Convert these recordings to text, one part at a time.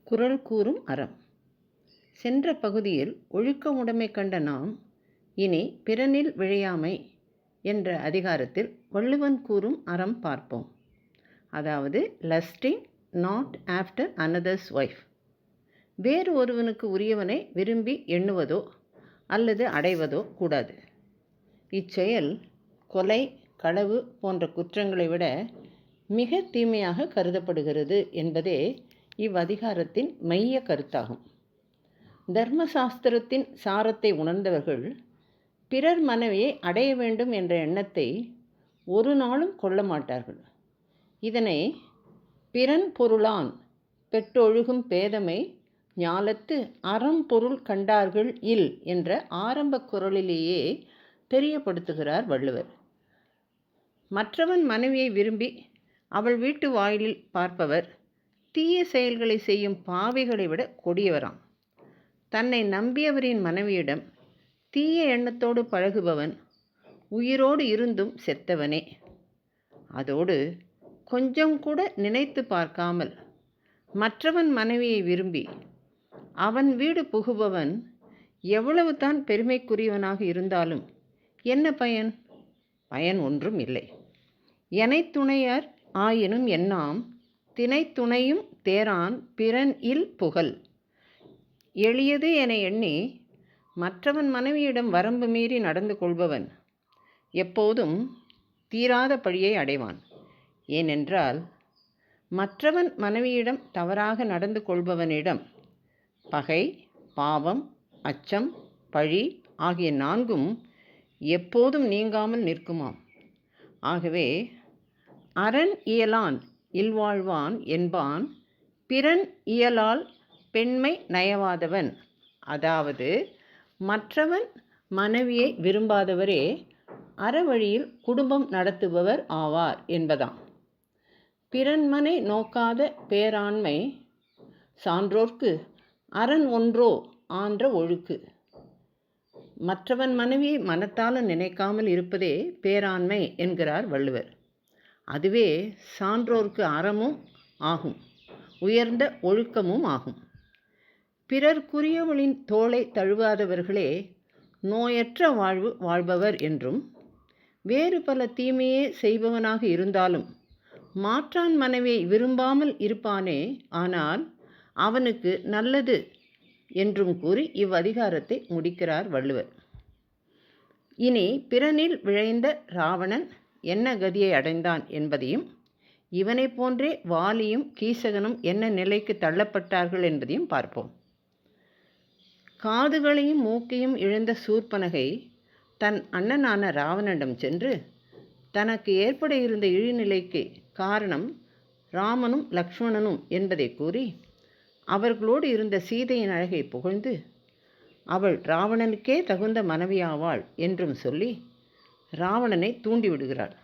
குறள் கூறும் அறம். சென்ற பகுதியில் ஒழுக்கமுடைமை கண்ட நாம் இனி பிறனில் விழையாமை என்ற அதிகாரத்தில் வள்ளுவன் கூறும் அறம் பார்ப்போம். அதாவது Lustig not after another's wife. வேறு ஒருவனுக்கு உரியவனை விரும்பி எண்ணுவதோ அல்லது அடைவதோ கூடாது. இச்செயல் கொலை, களவு போன்ற குற்றங்களை விட மிக தீமையாக கருதப்படுகிறது என்பதே இவ்வதிகாரத்தின் மைய கருத்தாகும். தர்மசாஸ்திரத்தின் சாரத்தை உணர்ந்தவர்கள் பிறர் மனைவியை அடைய வேண்டும் என்ற எண்ணத்தை ஒரு நாளும் கொள்ள மாட்டார்கள். இதனை பிறன் பொருளான் பெற்றொழுகும் பேதமை ஞாலத்து அறம் பொருள் கண்டார்கள் இல் என்ற ஆரம்ப குறளிலேயே தெரியப்படுத்துகிறார் வள்ளுவர். மற்றவன் மனைவியை விரும்பி அவள் வீட்டு வாயிலில் பார்ப்பவர் தீய செயல்களை செய்யும் பாவிகளை விட கொடியவராம். தன்னை நம்பியவரின் மனைவியிடம் தீய எண்ணத்தோடு பழகுபவன் உயிரோடு இருந்தும் செத்தவனே. அதோடு கொஞ்சம் கூட நினைத்து பார்க்காமல் மற்றவன் மனைவியை விரும்பி அவன் வீடு புகுபவன் எவ்வளவு தான் பெருமைக்குரியவனாக இருந்தாலும் என்ன பயன்? பயன் ஒன்றும் இல்லை. எனைத்துணையார் ஆயினும் என்னாம் தினைத்துணையும் தேரான் பிறன் இல் புகழ். எளியது என எண்ணி மற்றவன் மனைவியிடம் வரம்பு மீறி நடந்து கொள்பவன் எப்போதும் தீராத பழியை அடைவான். ஏனென்றால் மற்றவன் மனைவியிடம் தவறாக நடந்து கொள்பவனிடம் பகை, பாவம், அச்சம், பழி ஆகிய நான்கும் எப்போதும் நீங்காமல் நிற்குமாம். ஆகவே அரண் இயலான் இல்வாழ்வான் என்பான் பிறன் இயலால் பெண்மை நயவாதவன். அதாவது மற்றவன் மனைவியை விரும்பாதவரே அறவழியில் குடும்பம் நடத்துபவர் ஆவார் என்பதாம். பிறன்மனை நோக்காத பேராண்மை சான்றோர்க்கு அரண் ஒன்றோ ஆன்ற ஒழுக்கு. மற்றவன் மனைவியை மனத்தால் நினைக்காமல் இருப்பதே பேராண்மை என்கிறார் வள்ளுவர். அதுவே சான்றோர்க்கு அறமும் ஆகும், உயர்ந்த ஒழுக்கமும் ஆகும். பிறர்க்குரியவளின் தோளை தழுவாதவர்களே நோயற்ற வாழ்வு வாழ்பவர் என்றும், வேறு பல தீமையே செய்பவனாக இருந்தாலும் மாற்றான் மனைவியை விரும்பாமல் இருப்பானே ஆனால் அவனுக்கு நல்லது என்றும் கூறி இவ்வதிகாரத்தை முடிக்கிறார் வள்ளுவர். இனி பிறனில் விழைந்த ராவணன் என்ன கதியை அடைந்தான் என்பதையும், இவனை போன்றே வாலியும் கீசகனும் என்ன நிலைக்கு தள்ளப்பட்டார்கள் என்பதையும் பார்ப்போம். காதுகளையும் மூக்கையும் இழந்த சூர்பனகை தன் அண்ணனான ராவணனிடம் சென்று தனக்கு ஏற்பட இருந்த இழிநிலைக்கு காரணம் ராமனும் லக்ஷ்மணனும் என்பதை கூறி அவர்களோடு இருந்த சீதையின் அழகை புகழ்ந்து அவள் ராவணனுக்கே தகுந்த மனைவியாவாள் என்றும் சொல்லி ராவணனை தூண்டிவிடுகிறாள்.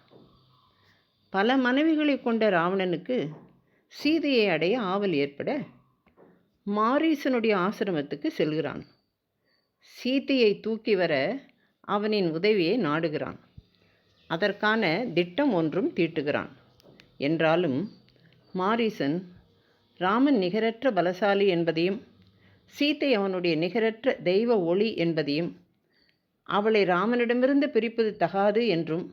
பல மனைவிகளை கொண்ட ராவணனுக்கு சீதையை அடைய ஆவல் ஏற்பட மாரீசனுடைய ஆசிரமத்துக்கு செல்கிறான். சீதையை தூக்கி வர அவனின் உதவியை நாடுகிறான். அதற்கான திட்டம் ஒன்றும் தீட்டுகிறான். என்றாலும் மாரீசன் ராமன் நிகரற்ற பலசாலி என்பதையும், சீதை அவனுடைய நிகரற்ற தெய்வ ஒளி என்பதையும், அவளை ராமனிடமிருந்து பிரிப்பது தகாது என்றும்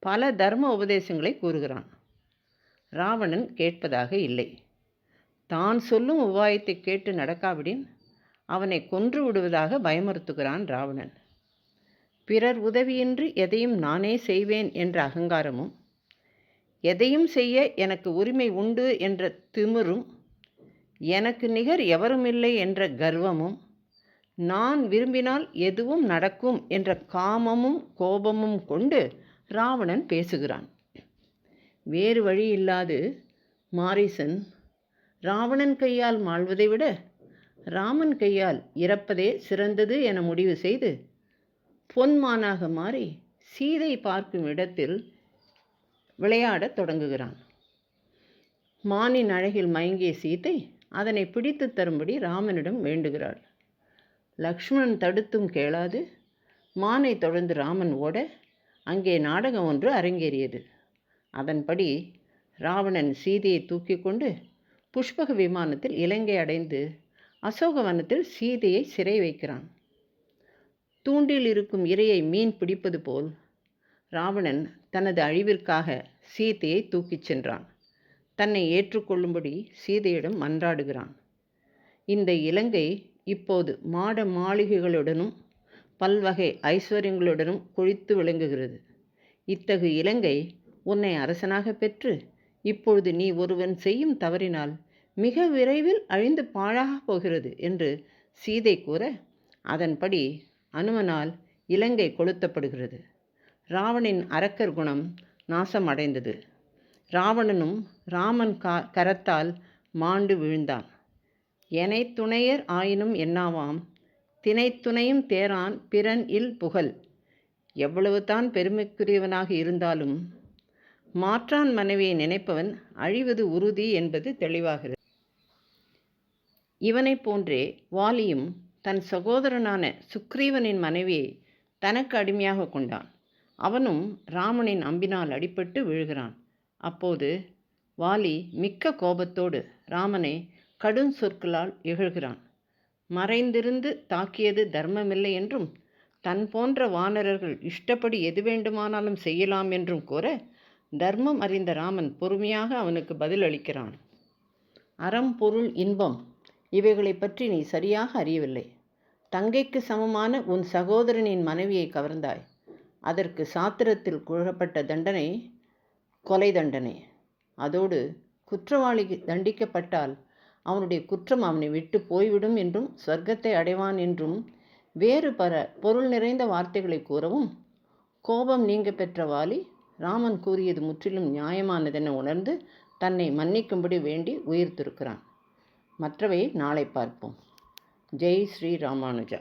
பல தர்ம உபதேசங்களை கூறுகிறான். ராவணன் கேட்பதாக இல்லை. தான் சொல்லும் உபாயத்தை கேட்டு நடக்காவிடின் அவனை கொன்று விடுவதாக பயமுறுத்துகிறான் ராவணன். பிறர் உதவியின்றி எதையும் நானே செய்வேன் என்ற அகங்காரமும், எதையும் செய்ய எனக்கு உரிமை உண்டு என்ற திமிரும், எனக்கு நிகர் எவருமில்லை என்ற கர்வமும், நான் விரும்பினால் எதுவும் நடக்கும் என்ற காமமும் கோபமும் கொண்டு ராவணன் பேசுகிறான். வேறு வழி இல்லாது மாரீசன் ராவணன் கையால் மாழ்வதை விட ராமன் கையால் இறப்பதே சிறந்தது என முடிவு செய்து பொன்மானாக மாறி சீதை பார்க்கும் இடத்தில் விளையாடத் தொடங்குகிறான். மானின் அழகில் மயங்கிய சீதை அதனை பிடித்து தரும்படி ராமனிடம் வேண்டுகிறாள். லக்ஷ்மணன் தடுத்தும் கேளாது மானை தொடர்ந்து ராமன் ஓட அங்கே நாடகம் ஒன்று அரங்கேறியது. அதன்படி ராவணன் சீதையை தூக்கி கொண்டு புஷ்பக விமானத்தில் இலங்கை அடைந்து அசோகவனத்தில் சீதையை சிறை வைக்கிறான். தூண்டில் இருக்கும் இரையை மீன் பிடிப்பது போல் ராவணன் தனது அழிவிற்காக சீதையை தூக்கிச் சென்றான். தன்னை ஏற்றுக்கொள்ளும்படி சீதையிடம் மன்றாடுகிறான். இந்த இலங்கை இப்போது மாட மாளிகைகளுடனும் பல்வகை ஐஸ்வர்யங்களுடனும் கொழித்து விளங்குகிறது. இத்தகு இலங்கை உன்னை அரசனாக பெற்று இப்பொழுது நீ ஒருவன் செய்யும் தவறினால் மிக விரைவில் அழிந்து பாழாகப் போகிறது என்று சீதை கூற, அதன்படி அனுமனால் இலங்கை கொளுத்தப்படுகிறது. ராவணின் அரக்கர் குணம் நாசம் அடைந்தது. ராவணனும் ராமன் கரத்தால் மாண்டு விழுந்தான். எனை துணையர் ஆயினும் என்னாவாம் தினைத்துணையும் தேரான் பிறன் இல் புகழ். எவ்வளவு தான் பெருமைக்குரியவனாக இருந்தாலும் மாற்றான் மனைவியை நினைப்பவன் அழிவது உறுதி என்பது தெளிவாகிறது. இவனைப் போன்றே வாலியும் தன் சகோதரனான சுக்ரீவனின் மனைவியை தனக்கு அடிமையாக கொண்டான். அவனும் ராமனின் அம்பினால் அடிபட்டு விழுகிறான். அப்போது வாலி மிக்க கோபத்தோடு ராமனை கடும் சொற்களால் இகழ்கிறான். மறைந்திருந்து தாக்கியது தர்மமில்லை என்றும் தன் போன்ற வானரர்கள் இஷ்டப்படி எது வேண்டுமானாலும் செய்யலாம் என்றும் கூற, தர்மம் அறிந்த ராமன் பொறுமையாக அவனுக்கு பதில் அளிக்கிறான். அறம், பொருள், இன்பம் இவைகளை பற்றி நீ சரியாக அறியவில்லை. தங்கைக்கு சமமான உன் சகோதரனின் மனைவியை கவர்ந்தாய். அதற்கு சாத்திரத்தில் கூறப்பட்ட தண்டனை கொலை தண்டனை. அதோடு குற்றவாளி தண்டிக்கப்பட்டால் அவனுடைய குற்றம் அவனை விட்டு போய்விடும் என்றும் சொர்க்கத்தை அடைவான் என்றும் வேறு பொருள் நிறைந்த வார்த்தைகளை கூறவும், கோபம் நீங்க பெற்ற வாலி ராமன் கூறியது முற்றிலும் நியாயமானதென உணர்ந்து தன்னை மன்னிக்கும்படி வேண்டி உயிர் திருக்கிறான். மற்றவை நாளை பார்ப்போம். ஜெய் ஸ்ரீ ராமானுஜா.